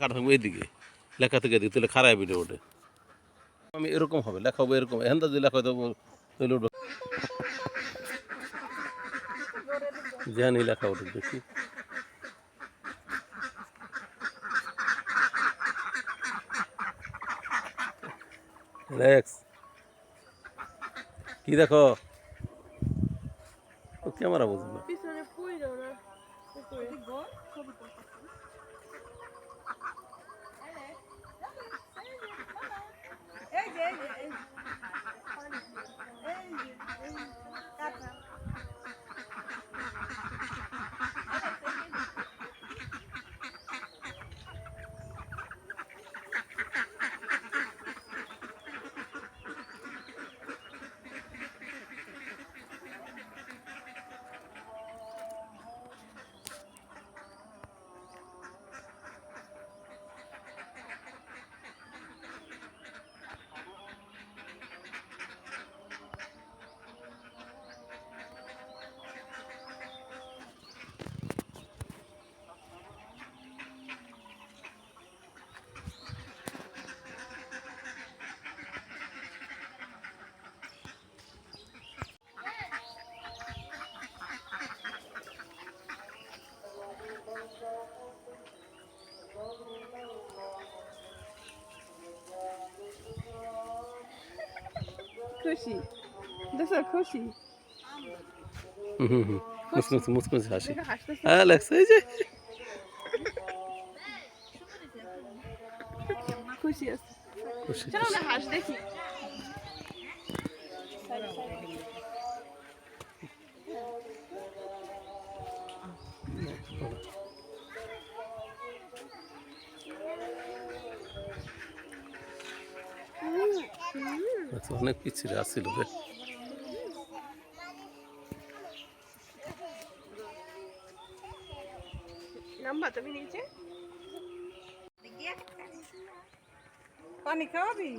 লেখাটা থাকবে এইদিকে, লেখা থেকে এদিকে, তাহলে খারাপ ভিডিও ওঠে। আমি এরকম হবে, লেখা হবে এরকম, এখান থেকে লেখা হয়তো তাহলে উঠবে, জানি লেখা ওঠে দেখি। কি দেখো? ক্যামেরা বুঝবে না। খুশি দেখো, খুশি মুসমুসি মুসমুসি হাসি। হ্যাঁ লাগছে এই যে খুশি আছে। খুশি। চলো আমরা হাঁস দেখি। অনেক পিছিয়ে আসছিল রে। নাম্বা তুমি নিচে পানি খাওয়াবি?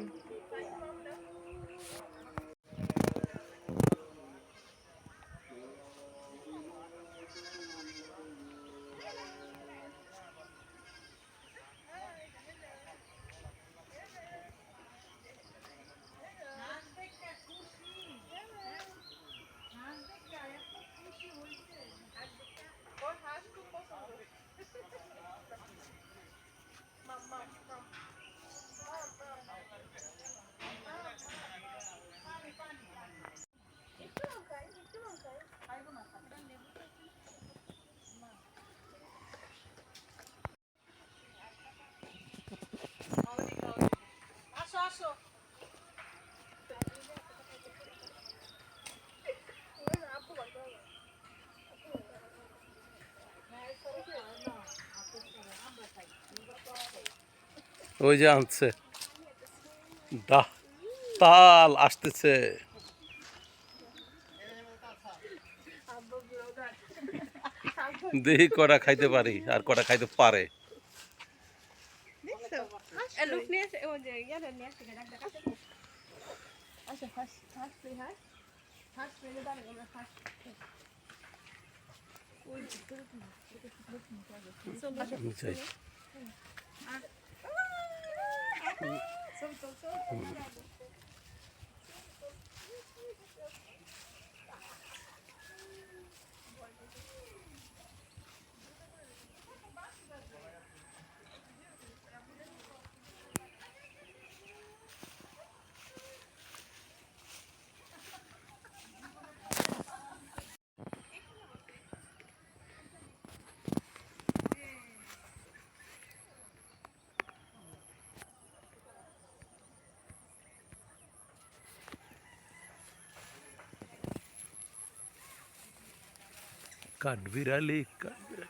আসো আসো। ওই যে আনছে তাল আসতেছে। দেখি কটা খাইতে পারি আর কটা খাইতে পারে। লুক নিয়ে আসে, ও যে ইয়াটা নিয়ে আসে, আচ্ছা হাঁস হাঁস তুই হাঁস হাঁস পেলে দাঁড়াবে আমরা হাঁস ওই কাঠবিড়ালি কাঠবিড়ালি।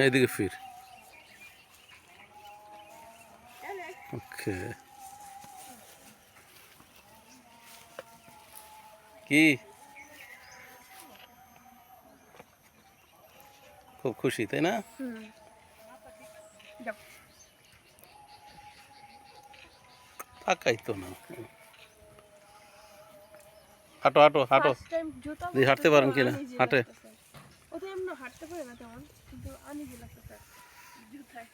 এদিকে ফির। ওকে, কি খুব খুশি তাই না? যাও। ফাঁকাই তো না। হাঁটো হাঁটো হাঁটো, First time জুতা দেখি হাঁটতে পারেন কিনা, uneasy হাঁটে। লাগতেছে। ও তো এমনি হাঁটতে পারে না তেমন, কিন্তু uneasy লাগতেছে জুতায়।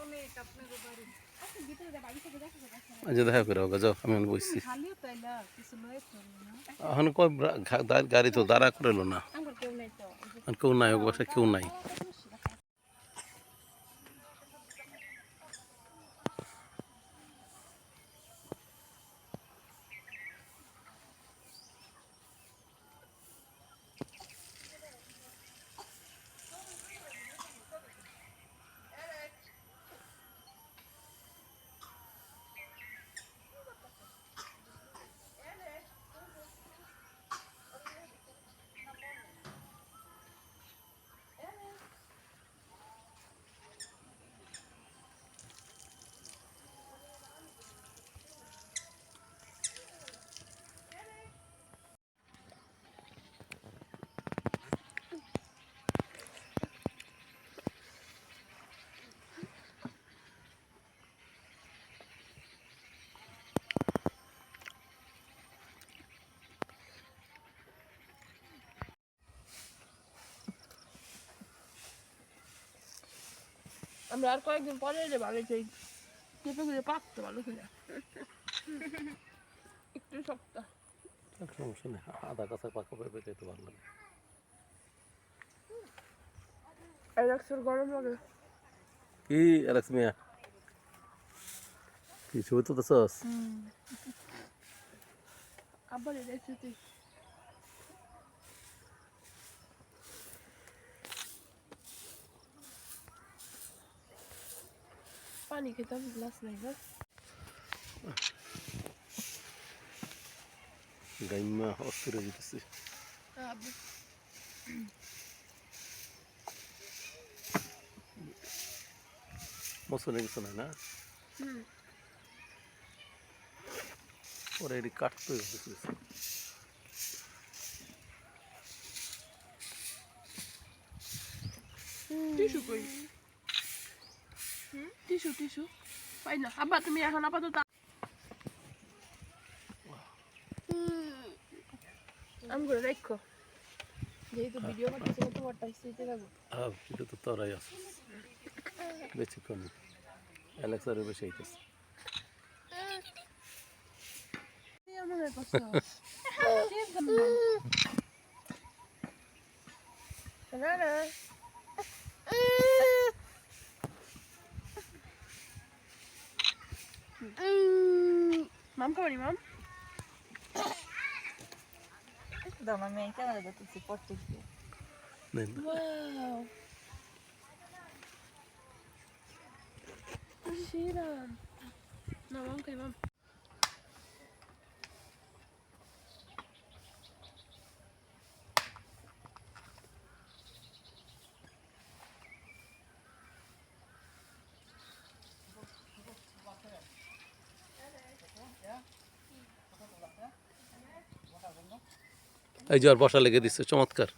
অনেক আপনাদের বাড়ি। আচ্ছা, ভিতরে যা, বাড়ি থেকে দেখা যাচ্ছে না। আচ্ছা দেখা করে হোক, যাও আমি এখন বসছি। খালিও তাইলা কিছু লয়ে চলবে না। এখন কই গাড়ি তো দাঁড়া করে এলো না, আমার কেউ নেই তো। আর কেউ নাই, ও বাসায় কেউ নাই। আমরা আর কয়েকদিন পরে এলে ভালো চাই, চেপে গুলো পাকতো ভালো করে, একটু শক্ত। সমস্যা নেই, আধা কাঁচা পাকা পেঁপে খেতে ভালো লাগে। অ্যালেক্সের গরম লাগে। কি অ্যালেক্স মিয়া, কি ছবি তুলতেছস? আবার রেসিপি পানি খেতাম, গ্লাস নেই। হ্যাঁ, গাইমা অস্থির দিতেছি। আব্বু মৌসুমে কিছু নাই না, ওরা এটি কাটতে হইতেছে। টিস্যু কই? টিস্যু টিস্যু পাই না। আব্বা তুমি এখন আপাতত আমি করে রাখো, যেহেতু ভিডিও করতেছি না, তোমারটা স্মৃতি থাকবো। এটা তো তোরাই আছে বেশিক্ষণ, অ্যালেক্সারও বেশি হইতেছে। আমার করছো না না, মাম খাবানি মাম। দাও আমি ক্যামেরা দেখতেছি পড়তেছি। Wow. Shiram. No, mam kay mam. এই যে আর বসা লেগে দিচ্ছে, চমৎকার।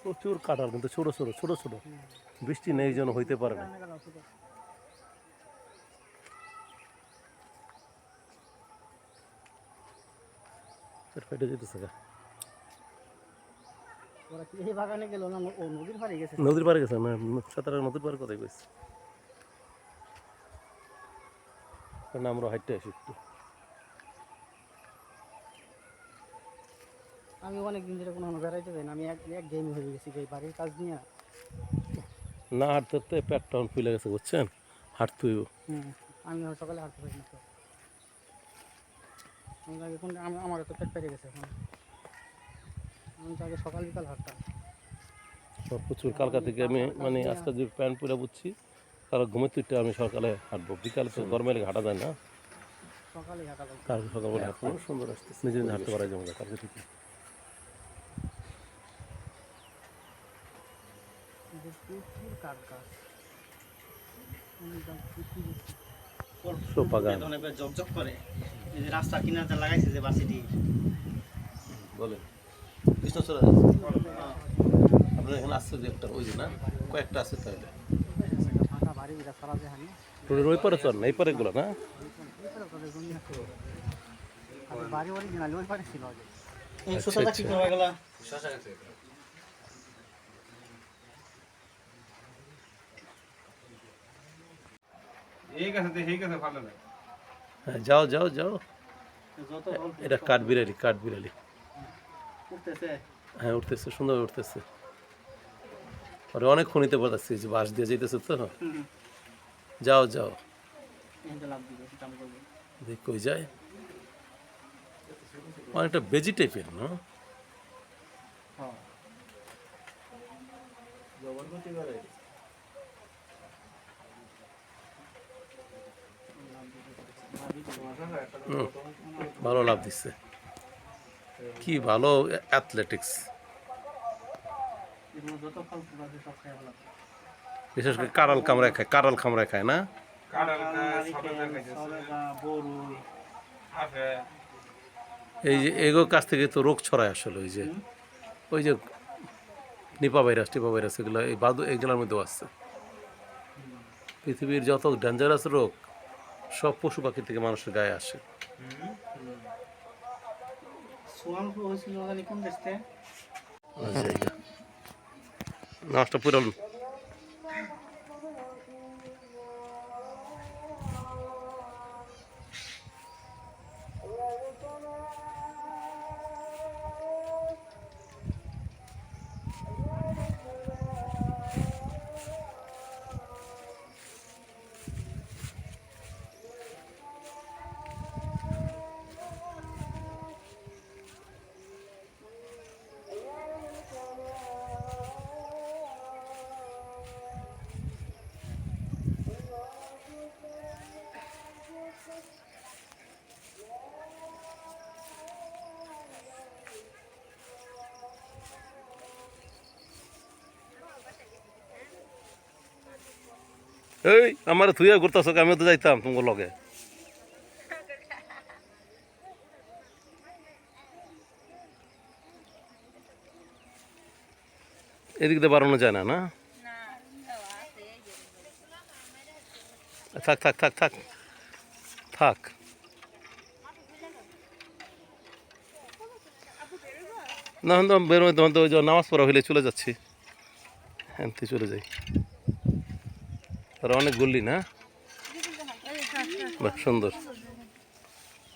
প্রচুর কাটার, কিন্তু ছোট ছোট ছোট ছোট, বৃষ্টি নেই যেন হইতে পারে না। ফেটে যেতেছে গা। ওরা কি এই বাগানে গেল না, ও নদীর পাড়ে গেছে? নদীর পাড়ে গেছে না, সাঁতারের নদীর পাড়ে কোথায় গেছে? কারণ আমরা হাইটে আসি একটু। আমি অনেক দিন ধরে কোনো বেড়াইতে যাই না, আমি এক গেম হয়ে গেছি এই বাড়ির কাজ নিয়ে। না হাঁটতে হাঁটতে পেটটা ফুলে গেছে বুঝছেন, হাঁটতে হইব। আমি সকালে হাঁটতে পারি না তো, আমার তো পেট পেরে গেছে এখন। আমি তো আগে সকাল বিকাল হাঁটতাম। প্রচুর কালকা থেকে আমি মানে আজকে যে প্যান্ট পরে বুঝছি, কারণ ঘুমের তুইটা আমি সকালে হাঁটবো, বিকালে তো গরমে লেগে হাঁটা যায় না। সকালে হাঁটা যায়। কালকে সকালবেলা হাঁটবো, সুন্দর আসতে নিজে নিজে হাঁটতে পারা যাবে কালকে থেকে। প্রচুর কাজ কাজ বাগান ঝকঝক করে। এই যে রাস্তা কিনারে লাগাইছে যে বাসিটি, বলেন কৃষ্ণচূড়া আপনার এখানে আসছে যে একটা, ওই যে না কয়েকটা আছে তাহলে ফাঁকা বাড়ি বিরা সারা যায় না। রোডের ওই পারে চল না, এই পারে গুলো না। বাড়ি অরিজিনাল ওই পারে ছিল আগে। হ্যাঁ যাও যাও যাও, এটা কাঠবিড়ালি, কাঠবিড়ালি। হ্যাঁ উঠতেছে, সুন্দর উঠতেছে। পরে অনেক খনিতে বসাচ্ছি যে বাঁশ দিয়ে যেতেছে তো। যাও যাও, দেখ কই যায়। অনেকটা বেজি টাইপের না। ভালো লাভ দিচ্ছে, কি ভালো অ্যাথলেটিক্স। বিশেষ করে কাঁড়াল কামড়ায় খায়, কাঁড়াল কামড়ায় খায় না। এই যে এগো কাছ থেকে তো রোগ ছড়ায় আসলে, ওই যে নিপা ভাইরাস টিপা ভাইরাস এগুলো এই এগুলোর মধ্যেও আছে। পৃথিবীর যত ডেঞ্জারাস রোগ সব পশু পাখি থেকে মানুষের গায়ে আসে। নষ্ট পুরল এই আমার থুইয়া ঘুরতেছ, আমিও তো যাইতাম তোমার লগে। এদিক দিয়ে বাড়ানো যায় না, না? থাক থাক থাক থাক থাক। না বেরোয় তখন তো ওই যে নামাজ পড়া হইলে চলে যাচ্ছি, হ্যাঁ চলে যাই। তারা অনেক গল্লি না, বাহ সুন্দর,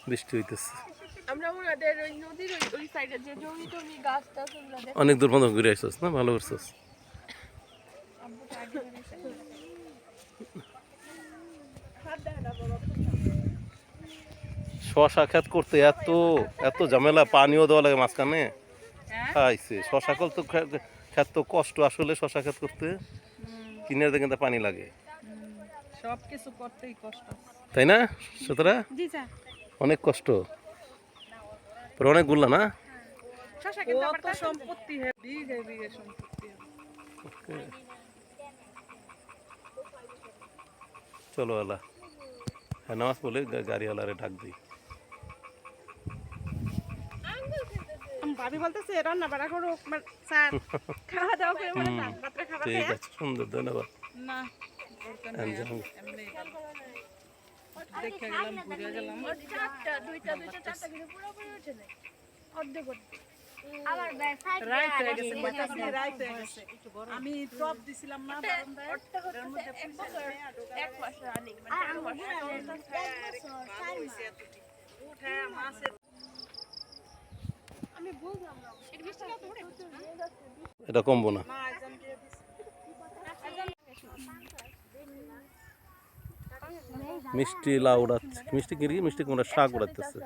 বৃষ্টি হইতেছে। অনেক দূর পর্যন্ত ঘুরে আসছিস না, ভালো করছিস। শশা ক্ষেত করতে এত এত ঝামেলা, পানিও দেওয়া লাগে মাঝখানে। খাইছে শশা কল তো ক্ষেত তো কষ্ট আসলে, শশা ক্ষেত করতে কিনে কিন্তু পানি লাগে, সবকিছু করতেই কষ্ট, তাই না? সুতরা অনেক কষ্ট, অনেক গুলা না। সম্পত্তি বিঘে বিঘে সম্পত্তি। চলো আলা, হ্যাঁ নামাজ পড়লে গাড়িওয়ালারে ডাক দিই। ভাবি বলতেছে রান্না বাড়া করো, স্যার খাওয়া দাওয়া করে বলে রাত্রে খাবার ঠিক আছে, সুন্দর, ধন্যবাদ। না দেখে গেলাম, ঘুরে গেলাম। দুইটা করে পুরোপুরি উঠে নেই, অর্ধেক রাইত হয়ে গেছে, কইতাছি রাইত হয়ে গেছে। আমি টপ দিছিলাম না বারান্দায়, ওটার মধ্যে এক মাস রানিং, মানে 4 মাস উঠায় মাছের। আমি বুঝলাম না এটা কমবো না। মিষ্টি লাউ উড়াচ্ছে, মিষ্টি কিরি মিষ্টি কুমড়া শাক উড়াতেছে।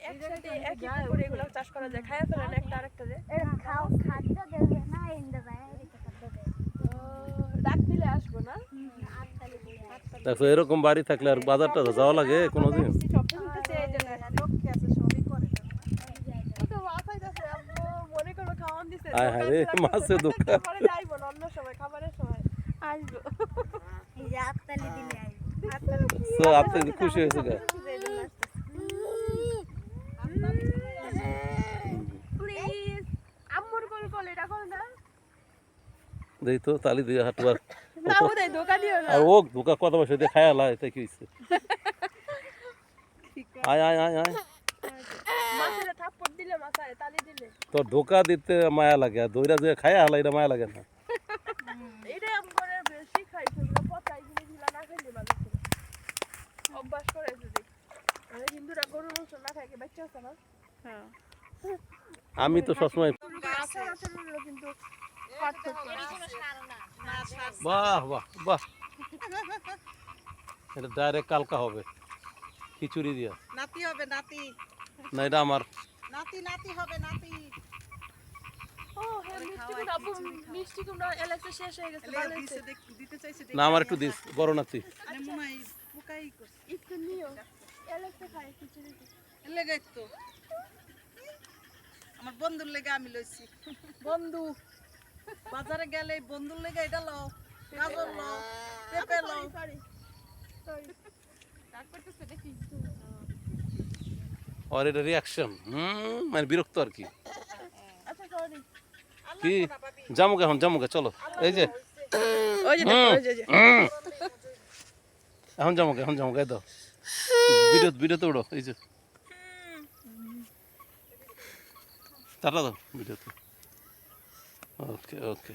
একসাথে একই করে এগুলো চাষ করা যায়, খায়া ফেলেন একটা আরেকটা রে। ডাক দিলে আসবো না? দেখো এরকম বাড়ি থাকলে আর বাজারটা যাওয়া লাগে কোনোদিন? শব্দ শুনতেছে এই জন্য লক্ষ্মী আছে, সবই করে। ও তো মাথায় যাচ্ছে, আব্বু মনে করবে খাওয়ান দিছে। আয় হায় রে, মাছে ধোকা। পরে যাইবো না, অন্য সময় খাবারের সময় আসবো। তো আপনি খুশি হয়েছে গা? প্লিজ আম্মুর কোল কোল এটা কল না। দেই তো তালি দিয়ে হাঁটবার। না ওদের ধোকা দিও না। আর ও ধোকা কত বসে দিয়ে খায় আলা, এটা কি হয়েছে? আয় আয় আয় আয়। মাথায় থাপ্পড় দিলে, মাথায় তালি দিলে তোর ধোকা দিতে মায়া লাগে, আর দইরা যে খায় আলা এটা মায়া লাগে না। এটা আমগরে বেশি খাইছে, এগুলো পচাই জিনিসগুলো না খাইলে ভালো ছিল। অভ্যাস করেছে দেখ, মানে হিন্দুরা গরুর মাংস না খায়, কি বাচ্চা আছে না? হ্যাঁ, আমি তো সবসময় আচার আচারেরও কিন্তু পার্থক্য আছে। বাহ বাহ বাহ, এটা ডাইরেক্ট কালকা হবে খিচুড়ি দিয়া। নাতি হবে নাতি, না এটা আমার। নাতি নাতি হবে নাতি। ও হ্যাঁ, মিষ্টি কুমড়া আব্বু, মিষ্টি কুমড়া এলাচি শেষ হয়ে গেছে, ভালো হয়েছে। দিতে চাইছে না আমার একটু দিস, বড় নাতি। মনে হয় পোকাই করছে। একটু নিও, এলাচি খায় খিচুড়িতে। লেগে তো আমার বন্ধুর লেগে আমি লইছি। বন্ধু বাজারে গেলে বন্ধুর লেগে এটা লও, গাজর লও, পেঁপে লও। সরি সরি, রাগ করতেছে দেখি। আর এটা রিয়াকশন, মানে বিরক্ত আর কি। আচ্ছা সরি। কি জামুক, এখন জামুকে চলো। এই যে ওই যে দেখো, ওই যে এখন জামুকে, এখন জামুকে দাও। ভিডিওতে উড়ো, এই যে টাটা দাও ভিডিওতে। ওকে ওকে।